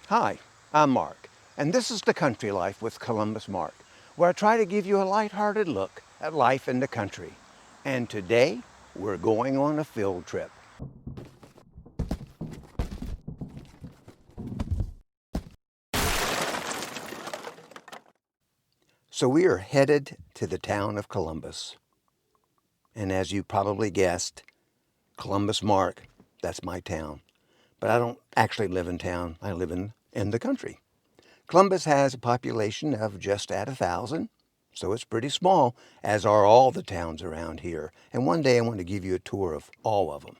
Hi, I'm Mark, and this is The Country Life with ColumbusMark, where I try to give you a lighthearted look at life in the country. And today, we're going on a field trip. So we are headed to the town of Columbus. And as you probably guessed, ColumbusMark, that's my town. But I don't actually live in town, I live in the country. Columbus has a population of just at 1,000, so it's pretty small, as are all the towns around here. And one day I want to give you a tour of all of them.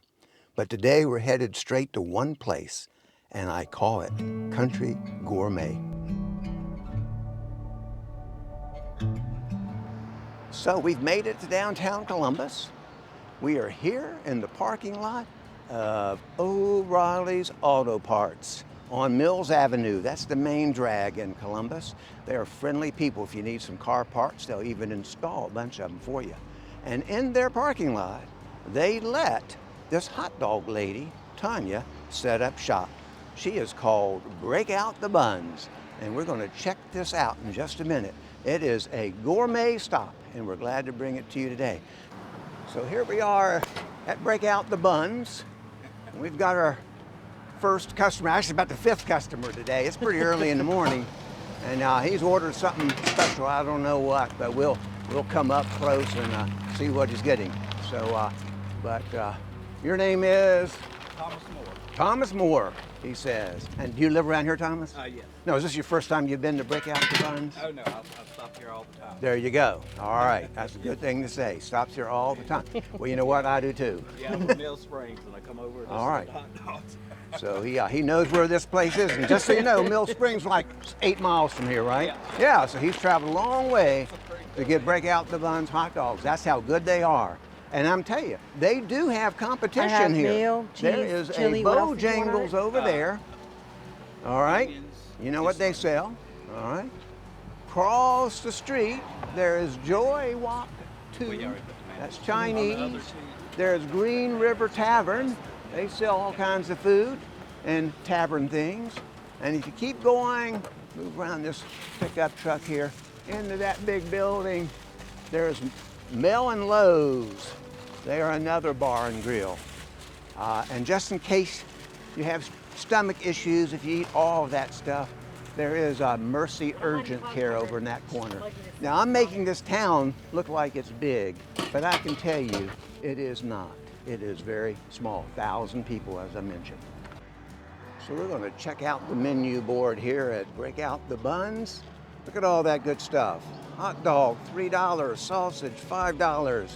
But today we're headed straight to one place, and I call it Country Gourmet. So we've made it to downtown Columbus. We are here in the parking lot of O'Reilly's Auto Parts on Mills Avenue. That's the main drag in Columbus. They are friendly people. If you need some car parts, they'll even install a bunch of them for you. And in their parking lot, they let this hot dog lady, Tania, set up shop. She is called Break Out the Buns, and we're going to check this out in just a minute. It is a gourmet stop, and we're glad to bring it to you today. So here we are at Break Out the Buns. We've got our first customer, actually about the 5th customer today. It's pretty early in the morning, and he's ordered something special. I don't know what, but we'll come up close and see what he's getting. So, your name is? Thomas Moore. Thomas Moore, he says. And do you live around here, Thomas? Yes. No, is this your first time you've been to Break Out the Buns? Oh, no, I stop here all the time. There you go. All right, that's a good thing to say. Stops here all the time. Well, you know what? I do too. Yeah, I'm from Mill Springs, and I come over and All right. hot dogs. So he knows where this place is. And just so you know, Mill Springs is like 8 miles from here, right? Yeah, so he's traveled a long way to get Break Out the Buns hot dogs. That's how good they are. And I'm telling you, they do have competition I have here. mayo, cheese, there is chili. a What else did you want on Bojangles it? over there. All right. Onions, You know what they sell. All right. Across the street, there is Joy Walk 2. That's Chinese. There's Green River Tavern. They sell all kinds of food and tavern things. And if you keep going, move around this pickup truck here into that big building, there's Mel and Lowe's. They are another bar and grill. And just in case you have stomach issues, if you eat all of that stuff, there is a Mercy Urgent Care over in that corner. Now I'm making this town look like it's big, but I can tell you it is not. It is very small, 1,000 people as I mentioned. So we're going to check out the menu board here at Break Out the Buns. Look at all that good stuff. Hot dog, $3. Sausage, $5.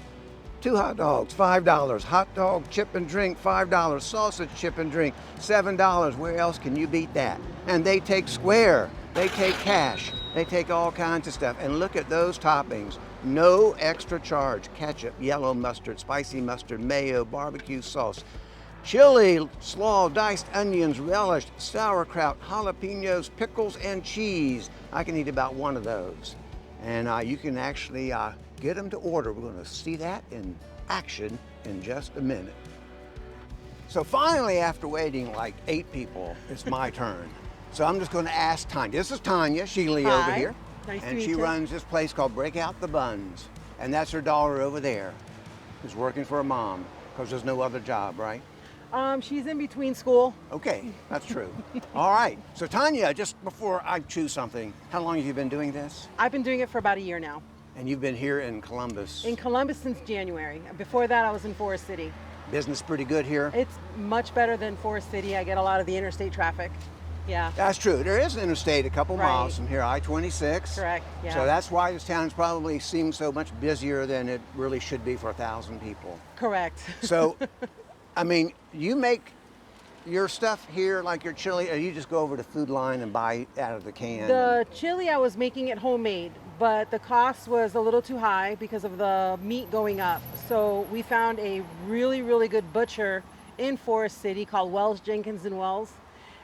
2 hot dogs, $5. Hot dog, chip and drink, $5. Sausage, chip and drink, $7. Where else can you beat that? And they take square, they take cash, they take all kinds of stuff. And look at those toppings. No extra charge. Ketchup, yellow mustard, spicy mustard, mayo, barbecue sauce, chili, slaw, diced onions, relish, sauerkraut, jalapenos, pickles, and cheese. I can eat about one of those. And you can actually get them to order. We're going to see that in action in just a minute. So finally, after waiting like 8 people, it's my turn. So I'm just going to ask Tania. This is Tania Shealey over here. Nice to and meet she you. runs this place called Break Out the Buns. And that's her daughter over there who's working for her mom because there's no other job, right? She's in between school. Okay, that's true. All right. So Tania, just before I choose something, how long have you been doing this? I've been doing it for about a year now. And you've been here in Columbus. In Columbus since January. Before that, I was in Forest City. Business pretty good here? It's much better than Forest City. I get a lot of the interstate traffic. Yeah. That's true. There is an interstate a couple Right. miles from here, I-26. Correct, yeah. So that's why this town's probably seems so much busier than it really should be for 1,000 people. Correct. So, I mean, you make your stuff here, like your chili, or you just go over to Food Line and buy out of the can? The chili, I was making it homemade, but the cost was a little too high because of the meat going up. So we found a really, really good butcher in Forest City called Wells, Jenkins and Wells.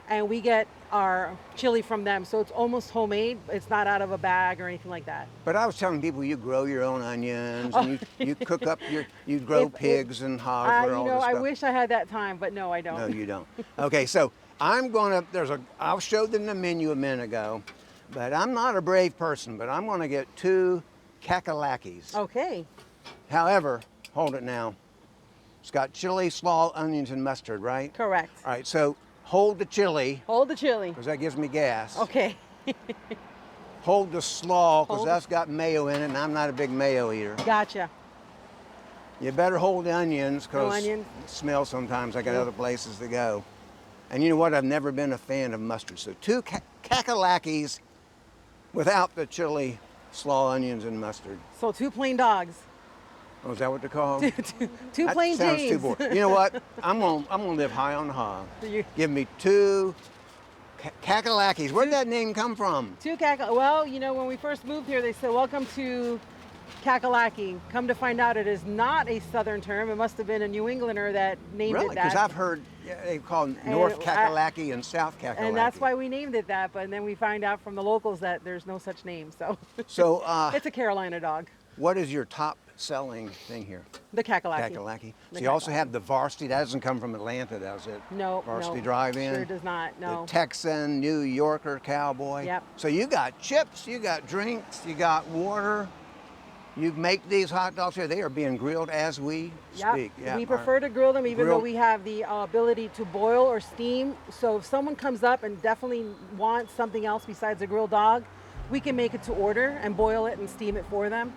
And we get our chili from them. So it's almost homemade. It's not out of a bag or anything like that. But I was telling people you grow your own onions and you cook up you grow pigs and hogs and all You know, this I stuff. wish I had that time, but no, I don't. No, you don't. Okay, so I showed them the menu a minute ago, but I'm not a brave person, but I'm gonna get 2 kakalakis. Okay. However, hold it now. It's got chili, slaw, onions, and mustard, right? Correct. All right, so hold the chili, Hold the chili. because that gives me gas. Okay. Hold the slaw, because Hold- that's got mayo in it, and I'm not a big mayo eater. Gotcha. You better hold the onions, No because onion. it smells sometimes. I got Yeah. other places to go. And you know what? I've never been a fan of mustard. So 2 kakalakis without the chili, slaw, onions, and mustard. So 2 plain dogs. Oh, is that what they're called? Two That plain sounds Janes. too boring. You know what? I'm gonna live high on the hog. You- Give me 2 kakalakis. Where'd that name come from? 2 Well, you know, when we first moved here, they said, welcome to Kakalaki. Come to find out it is not a Southern term. It must have been a New Englander that named Really? it that. Because I've heard they call North And Kakalaki and South Kakalaki. And that's why we named it that, but then we find out from the locals that there's no such name, so. So, It's a Carolina dog, what is your top selling thing here? the Kakalaki. Kakalaki. So The you also Kakalaki. have the Varsity. That doesn't come from Atlanta, does it? No, Varsity no, Drive-In. sure does not, no. The Texan, New Yorker cowboy. Yep. So you got chips, you got drinks, you got water. You make these hot dogs here. They are being grilled as we Yep. speak. Yeah, We our- prefer to grill them even though grilled- we have the ability to boil or steam. So if someone comes up and definitely wants something else besides a grilled dog, we can make it to order and boil it and steam it for them.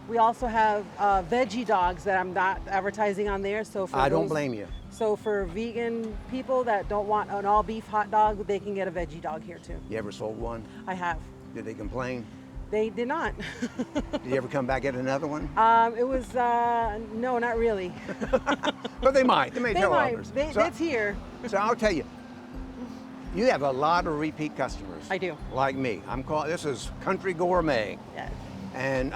We also have veggie dogs that I'm not advertising on there. So for I don't those- blame you. So for vegan people that don't want an all beef hot dog, they can get a veggie dog here too. You ever sold one? I have. Did they complain? They did not. Did you ever come back get another one? It was, no, not really. But they might. They may They tell might. others. It's here. So I'll tell you, you have a lot of repeat customers. I do. Like me. This is Country Gourmet. Yeah. And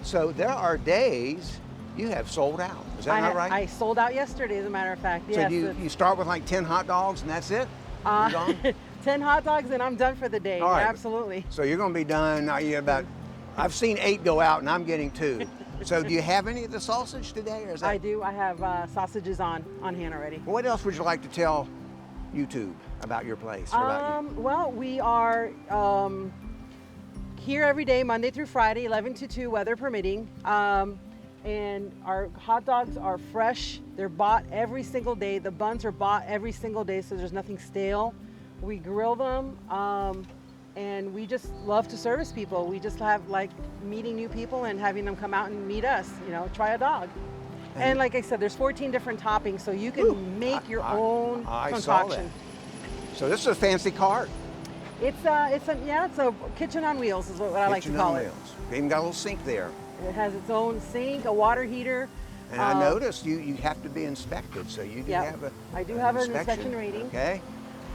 so there are days you have sold out. Is that not right? I sold out yesterday, as a matter of fact. So Yes. you start with like 10 hot dogs and that's it? You're gone? 10 hot dogs and I'm done for the day. All right. Absolutely. So you're going to be done. I've seen 8 go out and I'm getting 2. So do you have any of the sausage today? Or is that, I do. I have sausages on hand already. What else would you like to tell YouTube about your place? Or about you? Well, we are here every day, Monday through Friday, 11 to 2, weather permitting. And our hot dogs are fresh. They're bought every single day. The buns are bought every single day, so there's nothing stale. We grill them, and we just love to service people. We just have like meeting new people and having them come out and meet us, try a dog. And like I said, there's 14 different toppings, so you can make your own I saw concoction. that. So this is a fancy cart. It's a kitchen on wheels is what I like to Kitchen call on it. wheels. They even got a little sink there. It has its own sink, a water heater. And I noticed you have to be inspected, so you do Yep. have I do have an inspection rating. Okay.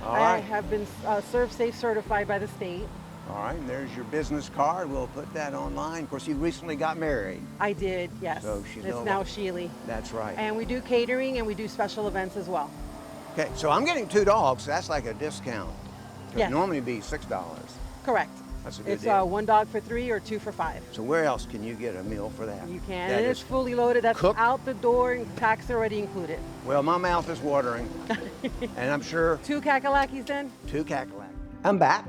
All I right. have been Serve Safe certified by the state. All right, and there's your business card. We'll put that online. Of course, you recently got married. I did, yes. So she's it's no now longer- Shealey. That's right. And we do catering and we do special events as well. Okay, so I'm getting 2 dogs. So that's like a discount. It Yes. normally be $6. Correct. That's a good It's deal. 1 dog for 3 or 2 for 5. So where else can you get a meal for that? You can. That And it's is- fully loaded. That's cooked? out the door and tax already included. Well, my mouth is watering, and I'm sure 2 kakalakis then? 2 kakalaki. I'm back,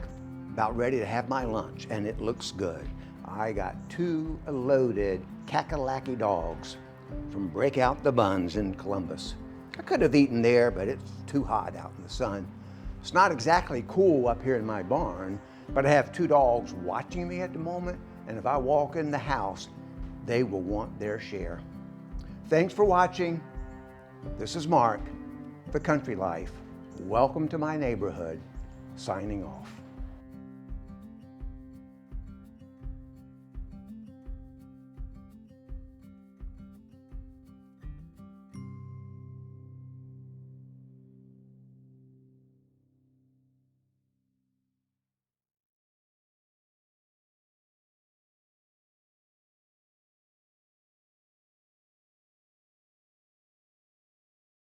about ready to have my lunch, and it looks good. I got 2 loaded kakalaki dogs from Out the Buns in Columbus. I could have eaten there, but it's too hot out in the sun. It's not exactly cool up here in my barn, but I have 2 dogs watching me at the moment, and if I walk in the house, they will want their share. Thanks for watching. This is Mark, The Country Life. Welcome to my neighborhood. Signing off.